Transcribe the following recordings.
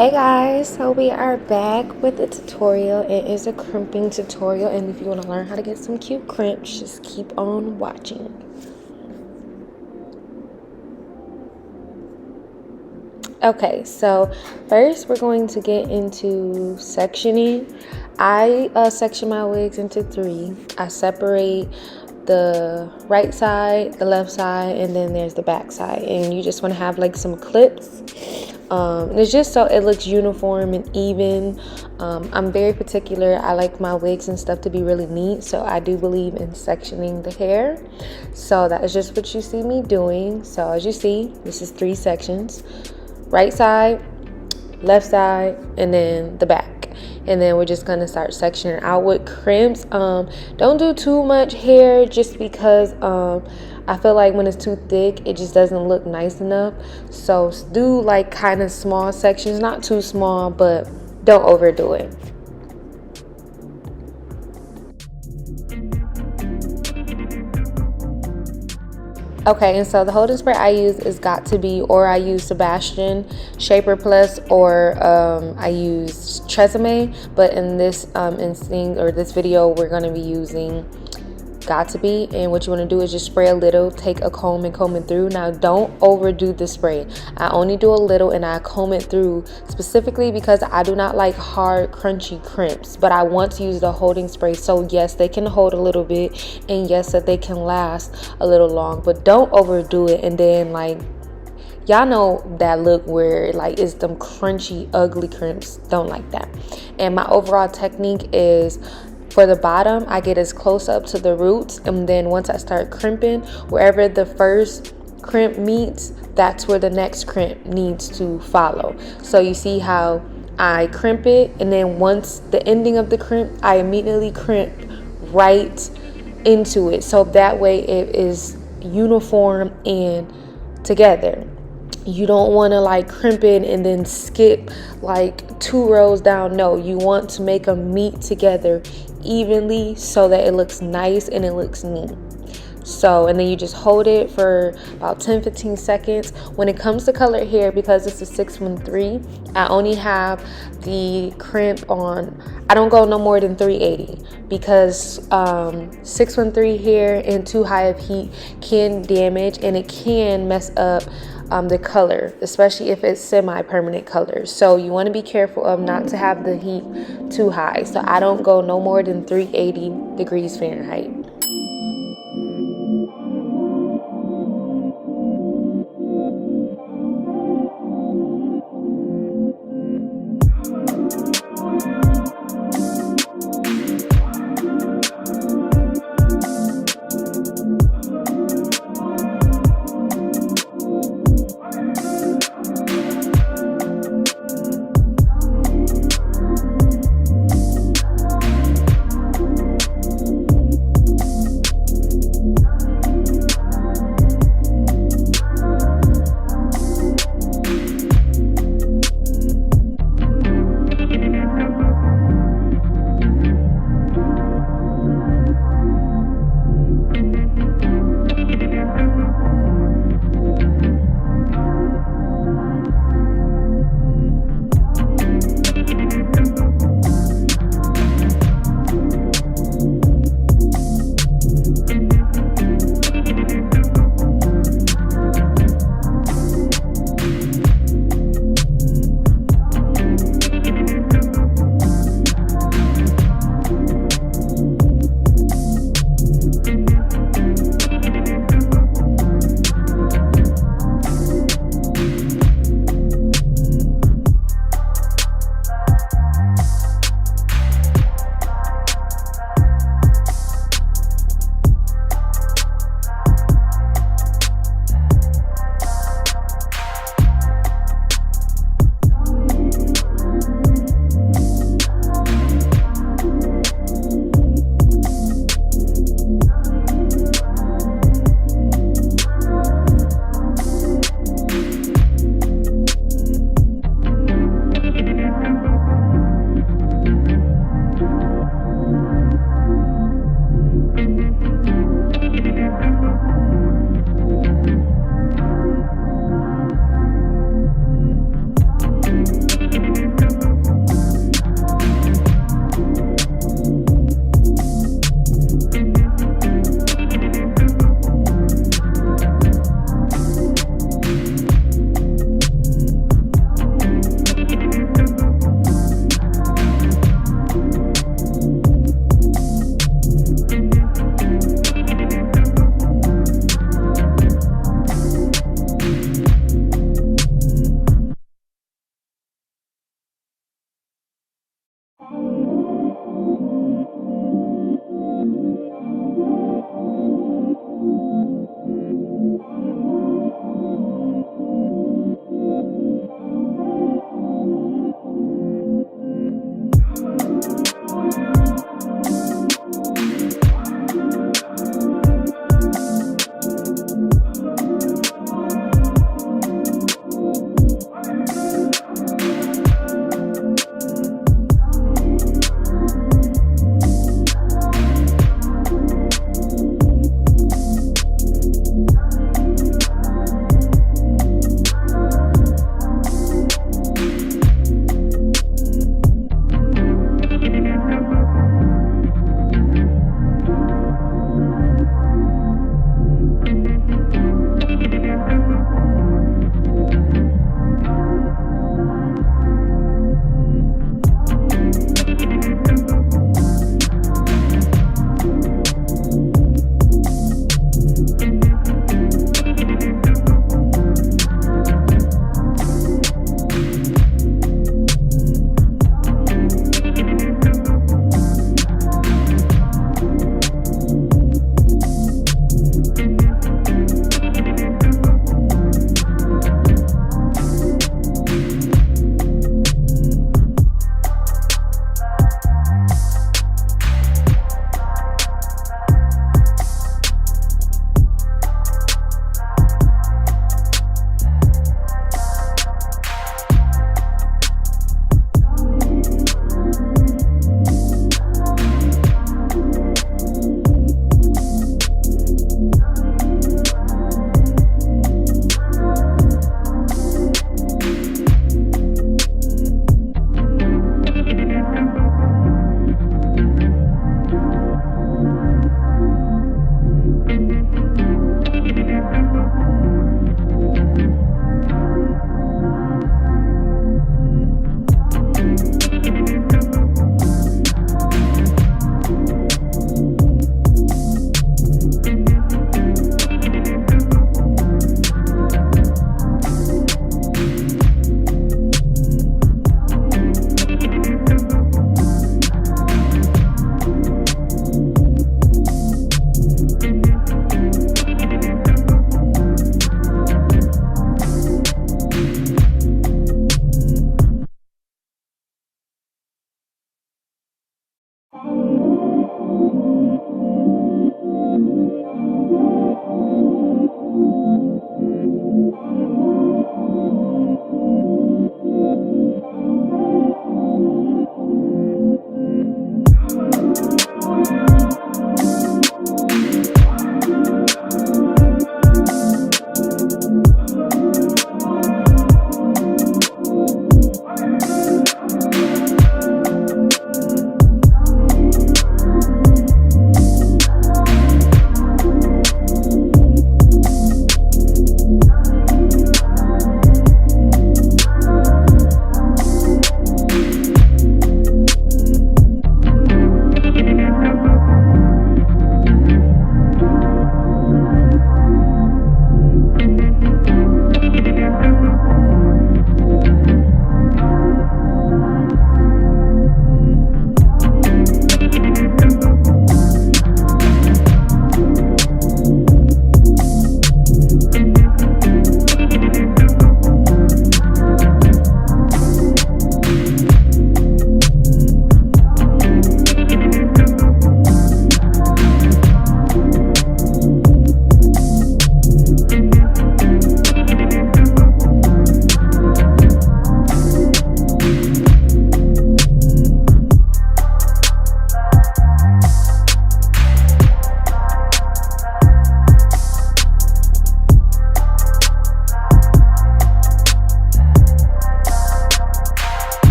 Hey guys, so we are back with a tutorial. It is a crimping tutorial, and if you want to learn how to get some cute crimps, just keep on watching. Okay, so first we're going to get into sectioning. I section my wigs into 3. I separate the right side, the left side, and then there's the back side, and you just want to have like some clips. And it's just so it looks uniform and even. I'm very particular. I like my wigs and stuff to be really neat, so I do believe in sectioning the hair. So that is just what you see me doing. So as you see, this is 3 sections: right side, left side, and then the back. And then we're just gonna start sectioning out with crimps. Don't do too much hair, just because I feel like when it's too thick, it just doesn't look nice enough. So do like kind of small sections, not too small, but don't overdo it. Okay, and so the holding spray I use is Got To Be, or I use Sebastian Shaper Plus, or I use Tresemme. But in this instinct or this video, we're going to be using Got To Be. And what you want to do is just spray a little, take a comb and comb it through. Now don't overdo the spray. I only do a little and I comb it through specifically because I do not like hard crunchy crimps, but I want to use the holding spray, so yes, they can hold a little bit, and yes, that they can last a little long, but don't overdo it. And then like, y'all know that look where like it's them crunchy ugly crimps. Don't like that. And my overall technique is, for the bottom, I get as close up to the roots, and then once I start crimping, wherever the first crimp meets, that's where the next crimp needs to follow. So you see how I crimp it, and then once the ending of the crimp, I immediately crimp right into it, so that way it is uniform and together. You don't want to like crimp it and then skip like 2 rows down. No, you want to make them meet together evenly so that it looks nice and it looks neat. So, and then you just hold it for about 10-15 seconds. When it comes to colored hair, because it's a 613, I only have the crimp on, I don't go no more than 380, because 613 hair and too high of heat can damage, and it can mess up the color, especially if it's semi-permanent color. So you want to be careful of not to have the heat too high. So I don't go no more than 380 degrees Fahrenheit.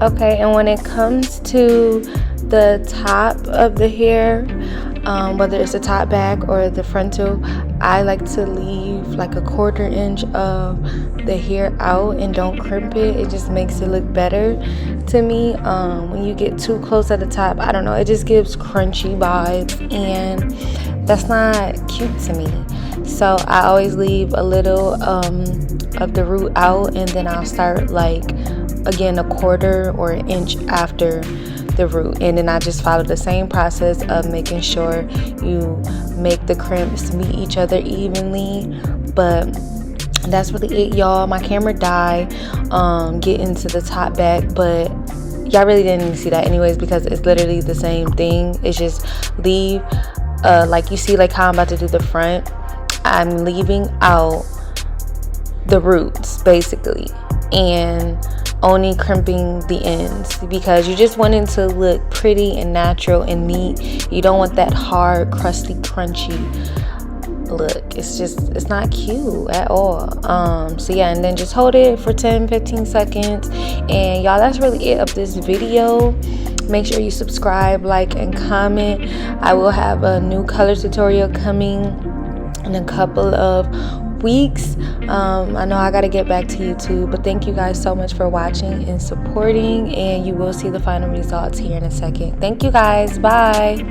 Okay, and when it comes to the top of the hair, whether it's the top back or the frontal, I like to leave like a 1/4 inch of the hair out and don't crimp it. It just makes it look better to me. When you get too close at the top, I don't know, it just gives crunchy vibes, and that's not cute to me. So I always leave a little of the root out, and then I'll start like again a 1/4 or an inch after the root, and then I just follow the same process of making sure you make the crimps meet each other evenly. But that's really it, y'all. My camera died getting to the top back, but y'all really didn't even see that anyways, because it's literally the same thing. It's just leave like you see, like how I'm about to do the front, I'm leaving out the roots basically, and only crimping the ends, because you just want it to look pretty and natural and neat. You don't want that hard, crusty, crunchy look. It's not cute at all. So yeah, and then just hold it for 10-15 seconds, and y'all, that's really it of this video. Make sure you subscribe, like, and comment. I will have a new color tutorial coming in a couple of weeks. I know I gotta get back to YouTube, but thank you guys so much for watching and supporting, and you will see the final results here in a second. Thank you guys. Bye.